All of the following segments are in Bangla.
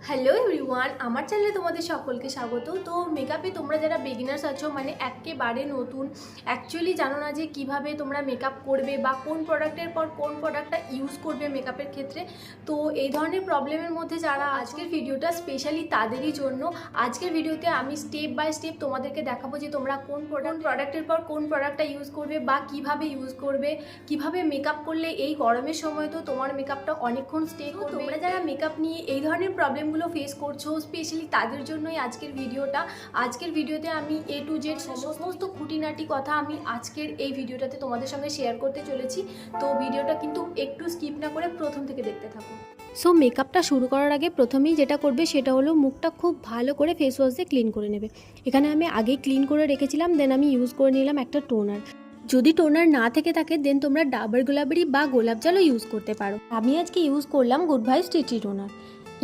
হ্যালো এভরিওয়ান, আমার চ্যানেলে তোমাদের সকলকে স্বাগত। তো মেকআপে তোমরা যারা বিগিনার্স আছো, মানে একেবারে নতুন, অ্যাকচুয়ালি জানো না যে কিভাবে তোমরা মেকআপ করবে বা কোন প্রোডাক্টের পর কোন প্রোডাক্টটা ইউজ করবে মেকআপের ক্ষেত্রে, তো এই ধরনের প্রবলেমের মধ্যে যারা, আজকের ভিডিওটা স্পেশালি তাদেরই জন্য। আজকের ভিডিওতে আমি স্টেপ বাই স্টেপ তোমাদেরকে দেখাবো যে তোমরা কোন প্রোডাক্টের পর কোন প্রোডাক্টটা ইউজ করবে বা কিভাবে ইউজ করবে, কিভাবে মেকআপ করলে এই গরমের সময় তো তোমার মেকআপটা অনেকক্ষণ স্টে করবে। তোমরা যারা মেকআপ নিয়ে এই ধরনের প্রবলেমগুলো ফেস করছো, স্পেশালি তাদের জন্যই আজকের ভিডিওটা। আজকের ভিডিওতে আমি A to Z সমস্ত খুঁটিনাটি কথা আমি আজকের এই ভিডিওটাতে তোমাদের সঙ্গে শেয়ার করতে চলেছি। তো ভিডিওটা কিন্তু একটু স্কিপ না করে প্রথম থেকে দেখতে থাকো। সো মেকআপটা শুরু করার আগে প্রথমেই যেটা করবে সেটা হলো মুখটা খুব ভালো করে ফেস ওয়াশ দিয়ে ক্লিন করে নেবে। এখানে আমি আগেই ক্লিন করে রেখেছিলাম, দেন আমি ইউজ করে নিলাম একটা টোনার। যদি টোনার না থেকে থাকে দেন তোমরা ডাবর গোলাবেরি বা গোলাপ জলও ইউজ করতে পারো। আমি আজকে ইউজ করলাম গুড ভাইবস টি টোনার।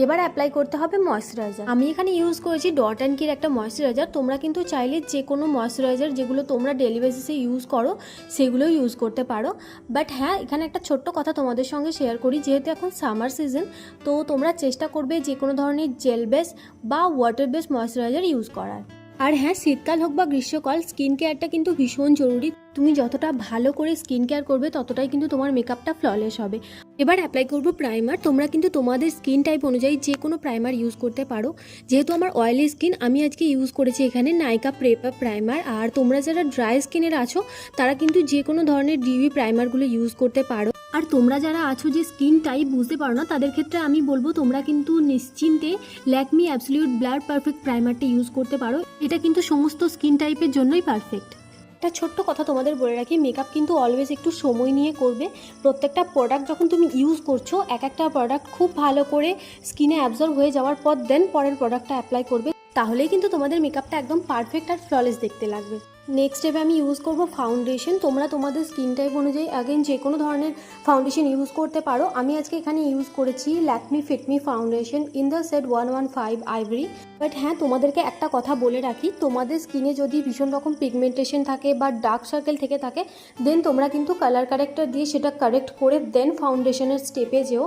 এবার অ্যাপ্লাই করতে হবে ময়শ্চারাইজার। আমি এখানে ইউজ করেছি ডট অ্যান্ড কির একটা ময়শ্চারাইজার। তোমরা কিন্তু চাইলে যে কোনো ময়শ্চারাইজার যেগুলো তোমরা ডেলি বেসিসে ইউজ করো সেগুলো ইউজ করতে পারো। বাট হ্যাঁ, এখানে একটা ছোট্ট কথা তোমাদের সঙ্গে শেয়ার করি, যেহেতু এখন সামার সিজন, তো তোমরা চেষ্টা করবে যে কোনো ধরনের জেল বেস বা ওয়াটার বেস ময়শ্চারাইজার ইউজ করার। আর হ্যাঁ, শীতকাল হোক বা গ্রীষ্মকাল, স্কিন কেয়ারটা কিন্তু ভীষণ জরুরি। তুমি যতটা ভালো করে স্কিন কেয়ার করবে ততটাই কিন্তু তোমার মেকআপটা ফ্ললেস হবে। এবার অ্যাপ্লাই করব প্রাইমার। তোমরা কিন্তু তোমাদের স্কিন টাইপ অনুযায়ী যে কোনো প্রাইমার ইউজ করতে পারো। যেহেতু আমার অয়েলি স্কিন, আমি আজকে ইউজ করেছি এখানে নাইকা প্রেপার প্রাইমার। আর তোমরা যারা ড্রাই স্কিনের আছো তারা কিন্তু যে কোনো ধরনের ডিউই প্রাইমারগুলো ইউজ করতে পারো। আর তোমরা যারা আছো যে স্কিন টাইপ বুঝতে পারো না, তাদের ক্ষেত্রে আমি বলবো তোমরা কিন্তু নিশ্চিন্তে ল্যাকমি অ্যাবসলিউট ব্লার পারফেক্ট প্রাইমারটা ইউজ করতে পারো। এটা কিন্তু সমস্ত স্কিন টাইপের জন্যই পারফেক্ট। একটা ছোট্ট কথা তোমাদের বলে রাখি, মেকআপ কিন্তু অলওয়েজ একটু সময় নিয়ে করবে। প্রত্যেকটা প্রোডাক্ট যখন তুমি ইউজ করছো, এক একটা প্রোডাক্ট খুব ভালো করে স্কিনে অ্যাবজর্ব হয়ে যাওয়ার পর দেন পরের প্রোডাক্টটা অ্যাপ্লাই করবে, তাহলেই কিন্তু তোমাদের মেকআপটা একদম পারফেক্ট আর ফ্ললেস দেখতে লাগবে। নেক্সট স্টেপে আমি ইউজ করব ফাউন্ডেশন। তোমরা তোমাদের স্কিন টাইপ অনুযায়ী অ্যাগেন যে কোনো ধরনের ফাউন্ডেশন ইউজ করতে পারো। আমি আজকে এখানে ইউজ করেছি Lakme fit me foundation in the shade 115 ivory. But হ্যাঁ, তোমাদেরকে একটা কথা বলে রাখি, তোমাদের স্কিনে যদি ভীষণ রকম পিগমেন্টেশন থাকে বা ডার্ক সার্কেল থেকে থাকে, দেন তোমরা কিন্তু কালার কারেক্টর দিয়ে সেটা কারেক্ট করে দেন ফাউন্ডেশনের স্টেপে যেও।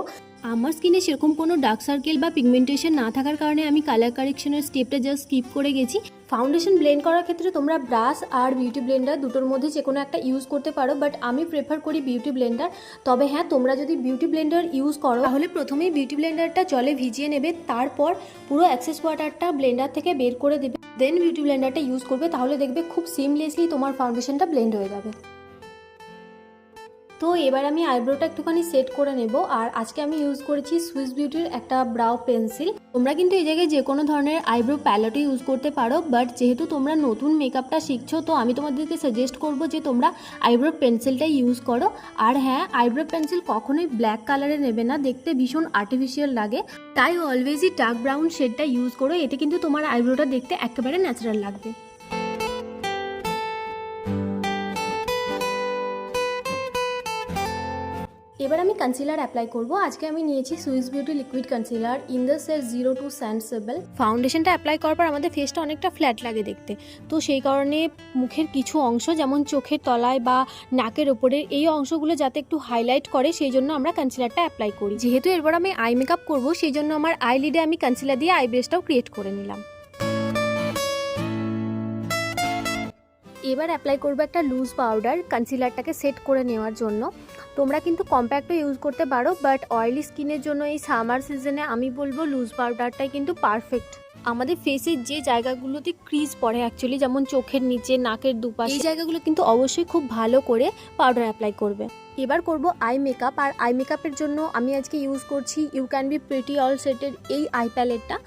আমার স্কিনে সেরকম কোনো ডার্ক সার্কেল বা পিগমেন্টেশন না থাকার কারণে আমি কালার কারেকশনের স্টেপটা জাস্ট স্কিপ করে গেছি। ফাউন্ডেশন ব্লেন্ড করার ক্ষেত্রে তোমরা ব্রাশ আর বিউটি ব্লেন্ডার দুটোর মধ্যে যে কোনো একটা ইউজ করতে পারো, বাট আমি প্রেফার করি বিউটি ব্লেন্ডার। তবে হ্যাঁ, তোমরা যদি বিউটি ব্লেন্ডার ইউজ করো তাহলে প্রথমেই বিউটি ব্লেন্ডারটা জলে ভিজিয়ে নেবে, তারপর পুরো এক্সেস ওয়াটারটা ব্লেন্ডার থেকে বের করে দেবে, দেন বিউটি ব্লেন্ডারটা ইউজ করবে। তাহলে দেখবে খুব সিমলেসলি তোমার ফাউন্ডেশনটা ব্লেন্ড হয়ে যাবে। তো এবার আমি আইব্রোটা একটুখানি সেট করে নেব। আর আজকে আমি ইউজ করেছি সুইস বিউটির একটা ব্রাউ পেন্সিল। তোমরা কিন্তু এই জায়গায় যে কোনো ধরনের আইব্রো প্যালেটও ইউজ করতে পারো, বাট যেহেতু তোমরা নতুন মেকআপটা শিখছো, তো আমি তোমাদেরকে সাজেস্ট করব যে তোমরা আইব্রো পেন্সিলটাই ইউজ করো। আর হ্যাঁ, আইব্রো পেন্সিল কখনোই ব্ল্যাক কালারে নেবে না, দেখতে ভীষণ আর্টিফিশিয়াল লাগে। তাই অলওয়েজই ডার্ক ব্রাউন শেডটা ইউজ করো, এতে কিন্তু তোমার আইব্রোটা দেখতে একেবারে ন্যাচারাল লাগবে। এবার আমি কনসিলার অ্যাপ্লাই করব। আজকে আমি নিয়েছি Swiss Beauty liquid concealer in the shade 02 স্যান্ডসেবল। ফাউন্ডেশনটা অ্যাপ্লাই করার পর আমাদের ফেসটা অনেকটা ফ্ল্যাট লাগে দেখতে, তো সেই কারণে মুখের কিছু অংশ যেমন চোখের তলায় বা নাকের ওপরের এই অংশগুলো যাতে একটু হাইলাইট করে, সেই জন্য আমরা কনসিলারটা অ্যাপ্লাই করি। যেহেতু এরপর আমি আই মেকআপ করবো, সেই জন্য আমার আই লিডে আমি কনসিলার দিয়ে আই বেসটাও ক্রিয়েট করে নিলাম। এবার অ্যাপ্লাই করবো একটা লুজ পাউডার কনসিলারটাকে সেট করে নেওয়ার জন্য। তোমরা কিন্তু কম্প্যাক্টও ইউজ করতে পারো, বাট অয়েলি স্কিনের জন্য এই সামার সিজনে আমি বলবো লুজ পাউডারটাই কিন্তু পারফেক্ট। আমাদের ফেসের যে জায়গাগুলোতে ক্রিজ পড়ে অ্যাকচুয়ালি, যেমন চোখের নিচে, নাকের দুপাশে, এই জায়গাগুলো কিন্তু অবশ্যই খুব ভালো করে পাউডার অ্যাপ্লাই করবে। এবার করব আই মেকআপ। আর আই মেকআপের জন্য আমি আজকে ইউজ করছি you can be pretty all সেটের এই আই প্যালেটটা।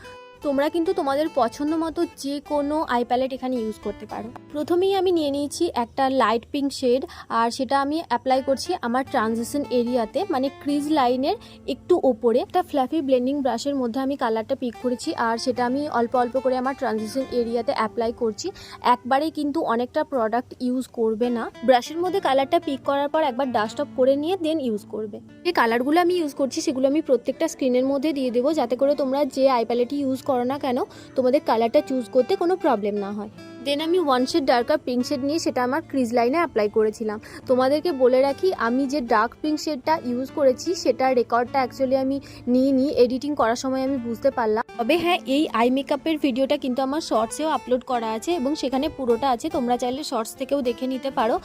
তোমরা কিন্তু তোমাদের পছন্দ মতো যে কোনো আই প্যালেট এখানে ইউজ করতে পারো। প্রথমেই আমি নিয়ে নিয়েছি একটা লাইট পিঙ্ক শেড, আর সেটা আমি অ্যাপ্লাই করছি আমার ট্রানজিশন এরিয়াতে, মানে ক্রিজ লাইনের একটু ওপরে। একটা ফ্ল্যাফি ব্লেন্ডিং ব্রাশের মধ্যে আমি কালারটা পিক করেছি, আর সেটা আমি অল্প অল্প করে আমার ট্রানজিশন এরিয়াতে অ্যাপ্লাই করছি। একবারেই কিন্তু অনেকটা প্রোডাক্ট ইউজ করবে না। ব্রাশের মধ্যে কালারটা পিক করার পর একবার ডাস্ট অফ করে নিয়ে দেন ইউজ করবে। যে কালারগুলো আমি ইউজ করছি সেগুলো আমি প্রত্যেকটা স্ক্রিনের মধ্যে দিয়ে দেবো, যাতে করে তোমরা যে আই প্যালেটই ইউজ করো না কেন তোমাদের কালারটা চুজ করতে কোনো প্রবলেম না হয়। দেন আমি one shade darker pink shade নিয়ে সেটা আমার ক্রিজ লাইনে অ্যাপ্লাই করেছিলাম। তোমাদেরকে বলে রাখি, আমি যে ডার্ক পিঙ্ক শেডটা ইউজ করেছি সেটার রেকর্ডটা অ্যাকচুয়ালি আমি নিইনি, এডিটিং করার সময় আমি বুঝতে পারলাম। তবে হ্যাঁ, এই আই মেকআপের ভিডিওটা কিন্তু আমার শর্টসেও আপলোড করা আছে এবং সেখানে পুরোটা আছে, তোমরা চাইলে শর্টস থেকেও দেখে নিতে পারো।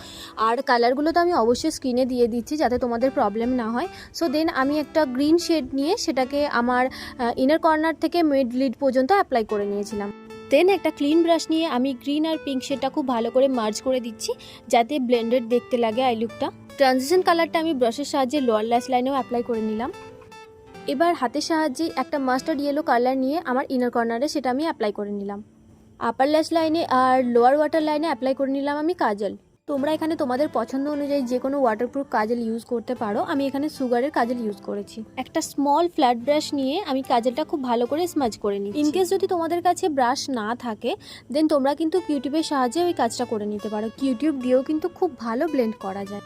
আর কালারগুলো তো আমি অবশ্যই স্ক্রিনে দিয়ে দিচ্ছি যাতে তোমাদের প্রবলেম না হয়। সো দেন আমি একটা গ্রিন শেড নিয়ে সেটাকে আমার ইনার কর্নার থেকে মিড লিড পর্যন্ত অ্যাপ্লাই করে নিয়েছিলাম। দেন একটা ক্লিন ব্রাশ নিয়ে আমি গ্রিন আর পিঙ্ক শেডটা খুব ভালো করে মার্জ করে দিচ্ছি যাতে ব্লেন্ডেড দেখতে লাগে আই লুকটা। ট্রানজিশন কালারটা আমি ব্রাশের সাহায্যে লোয়ার ল্যাশ লাইনেও অ্যাপ্লাই করে নিলাম। এবার হাতের সাহায্যে একটা মাস্টার্ড ইয়েলো কালার নিয়ে আমার ইনার কর্নারে সেটা আমি অ্যাপ্লাই করে নিলাম। আপার ল্যাশ লাইনে আর লোয়ার ওয়াটার লাইনে অ্যাপ্লাই করে নিলাম আমি কাজল। তোমরা এখানে তোমাদের পছন্দ অনুযায়ী যে কোনো ওয়াটারপ্রুফ কাজল ইউজ করতে পারো। আমি এখানে সুগারের কাজল ইউজ করেছি। একটা স্মল ফ্ল্যাট ব্রাশ নিয়ে আমি কাজলটা খুব ভালো করে স্মাজ করে নিই। ইনকেস যদি তোমাদের কাছে ব্রাশ না থাকে দেন তোমরা কিন্তু কিউটিউবের সাহায্যে ওই কাজটা করে নিতে পারো। কিউটিউব দিয়েও কিন্তু খুব ভালো ব্লেন্ড করা যায়।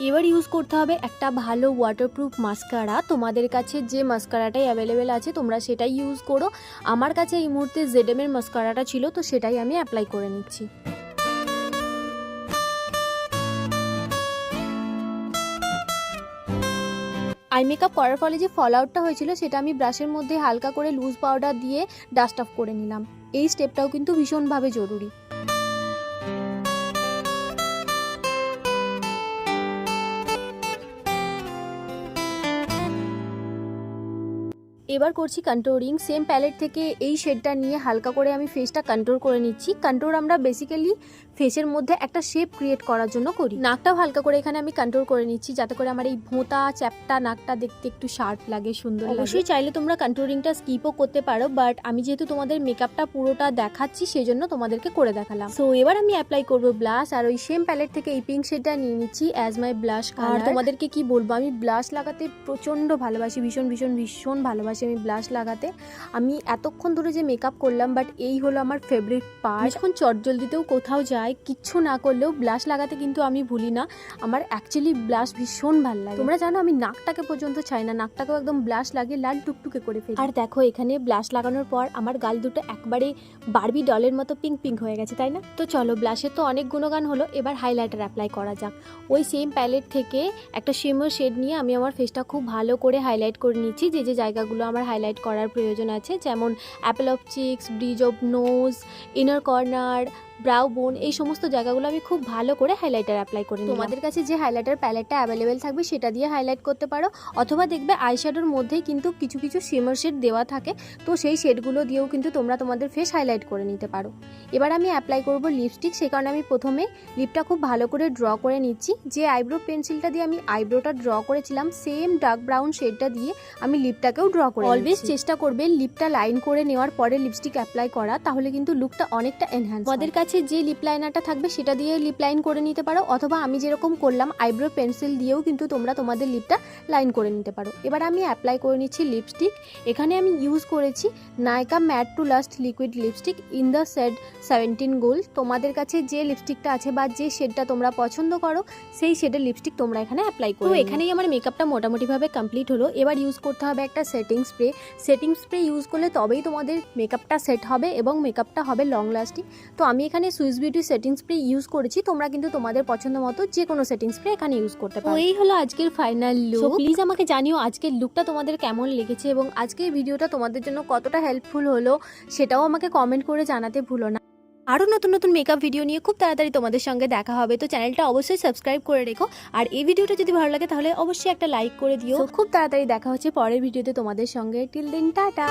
এবার ইউজ করতে হবে একটা ভালো ওয়াটারপ্রুফ মাস্কারা। তোমাদের কাছে যে মাস্কারাটাই অ্যাভেলেবেল আছে তোমরা সেটাই ইউজ করো। আমার কাছে এই মুহূর্তে ZM এর মাস্কারাটা ছিল, তো সেটাই আমি অ্যাপ্লাই করে নিচ্ছি। আই মেকআপ করার ফলে যে ফল আউটটা হয়েছিল সেটা আমি ব্রাশের মধ্যে হালকা করে লুজ পাউডার দিয়ে ডাস্ট অফ করে নিলাম। এই স্টেপটাও কিন্তু ভীষণভাবে জরুরি। এবার করছি কন্ট্রোরিং। সেম প্যালেট থেকে এই শেডটা নিয়ে হালকা করে আমি ফেসটা কন্ট্রোল করে নিচ্ছি। কন্ট্রোল আমরা বেসিক্যালি ফেসের মধ্যে একটা শেপ ক্রিয়েট করার জন্য করি। নাকটাও হালকা করে এখানে আমি কন্ট্রোল করে নিচ্ছি যাতে করে আমার এই ভোঁতা চ্যাপটা নাকটা দেখতে একটু শার্প লাগে, সুন্দর লাগে। অবশ্যই চাইলে তোমরা কন্ট্রোলিংটা স্কিপও করতে পারো, বাট আমি যেহেতু তোমাদের মেকআপটা পুরোটা দেখাচ্ছি সেই জন্য তোমাদেরকে করে দেখালাম। সো এবার আমি অ্যাপ্লাই করবো ব্লাশ, আর ওই সেম প্যালেট থেকে এই পিঙ্ক শেডটা নিয়ে নিচ্ছি অ্যাজ মাই ব্লাশ কালার। আর তোমাদেরকে কি বলবো, আমি ব্লাশ লাগাতে প্রচন্ড ভালোবাসি, ভীষণ ভীষণ ভীষণ ভালোবাসি আমি ব্লাশ লাগাতে। আমি এতক্ষণ ধরে যে মেকআপ করলাম, বাট এই হলো আমার ফেভারিট পার্ট। যখন চটজলদিতেও কোথাও যাই কিচ্ছু না করলেও ব্লাশ লাগাতে কিন্তু আমি ভুলি না। আমার অ্যাকচুয়ালি ব্লাশ ভীষণ ভালো লাগে। তোমরা জানো আমি নাকটাকে পর্যন্ত চাই না, নাকটাকেও একদম ব্লাশ লাগিয়ে লাল টুকটুকে করে ফেলি। আর দেখো এখানে ব্লাশ লাগানোর পর আমার গাল দুটো একবারে বারবি ডলের মতো পিঙ্ক পিঙ্ক হয়ে গেছে, তাই না? তো চলো, ব্লাশের তো অনেক গুণগান হলো, এবার হাইলাইটার অ্যাপ্লাই করা যাক। ওই সেম প্যালেট থেকে একটা শিমার শেড নিয়ে আমি আমার ফেসটা খুব ভালো করে হাইলাইট করে নিচ্ছি। যে যে জায়গাগুলো আমার হাইলাইট করার প্রয়োজন আছে, যেমন apple of cheeks, bridge of nose, inner corner, brow bone, এই সমস্ত জায়গাগুলো আমি খুব ভালো করে হাইলাইটার অ্যাপ্লাই করি। তোমাদের কাছে যে হাইলাইটার প্যালেটটা অ্যাভেলেবেল থাকবে সেটা দিয়ে হাইলাইট করতে পারো, অথবা দেখবে আইশ্যাডোর মধ্যেই কিন্তু কিছু কিছু শিমার শেড দেওয়া থাকে, তো সেই শেডগুলো দিয়েও কিন্তু তোমরা তোমাদের ফেস হাইলাইট করে নিতে পারো। এবার আমি অ্যাপ্লাই করব লিপস্টিক, সেই কারণে আমি প্রথমে লিপটা খুব ভালো করে ড্র করে নিচ্ছি। যে আইব্রো পেন্সিলটা দিয়ে আমি আইব্রোটা ড্র করেছিলাম সেম ডার্ক ব্রাউন শেডটা দিয়ে আমি লিপটাকেও ড্র করে। অলওয়েজ চেষ্টা করবে লিপটা লাইন করে নেওয়ার পরে লিপস্টিক অ্যাপ্লাই করা, তাহলে কিন্তু লুকটা অনেকটা এনহ্যান্স। তোমাদের কাছে যে লিপ লাইনারটা থাকবে সেটা দিয়ে লিপ লাইন করে নিতে পারো, অথবা আমি যেরকম করলাম আইব্রো পেন্সিল দিয়েও কিন্তু তোমরা তোমাদের লিপটা লাইন করে নিতে পারো। এবার আমি অ্যাপ্লাই করে নিচ্ছি লিপস্টিক। এখানে আমি ইউজ করেছি Nykaa matte to last liquid lipstick in the shade 17 gold. তোমাদের কাছে যে লিপস্টিকটা আছে বা যে শেডটা তোমরা পছন্দ করো সেই শেডের লিপস্টিক তোমরা এখানে অ্যাপ্লাই করো। তো এখানেই আমার মেকআপটা মোটামুটিভাবে কমপ্লিট হলো। এবার ইউজ করতে হবে একটা setting spray. Setting spray use করলে তবেই তোমাদের মেকআপটা সেট হবে এবং মেকআপটা হবে লং লাস্টিং। তো আমি এখানে Swiss beauty setting spray use করেছি, তোমরা কিন্তু তোমাদের পছন্দ মতো যে কোনো সেটিং স্প্রে এখানে ইউজ করতে পারো। এই হলো আজকের ফাইনাল লুক। প্লিজ আমাকে জানিও আজকের লুকটা তোমাদের কেমন লেগেছে এবং আজকের ভিডিওটা তোমাদের জন্য কতটা হেল্পফুল হলো সেটাও আমাকে কমেন্ট করে জানাতে ভুলো না। আরও নতুন নতুন মেকআপ ভিডিও নিয়ে খুব তাড়াতাড়ি তোমাদের সঙ্গে দেখা হবে, তো চ্যানেলটা অবশ্যই সাবস্ক্রাইব করে রেখো। আর এই ভিডিওটা যদি ভালো লাগে তাহলে অবশ্যই একটা লাইক করে দিও। খুব তাড়াতাড়ি দেখা হচ্ছে পরের ভিডিওতে তোমাদের সঙ্গে। Till then tata.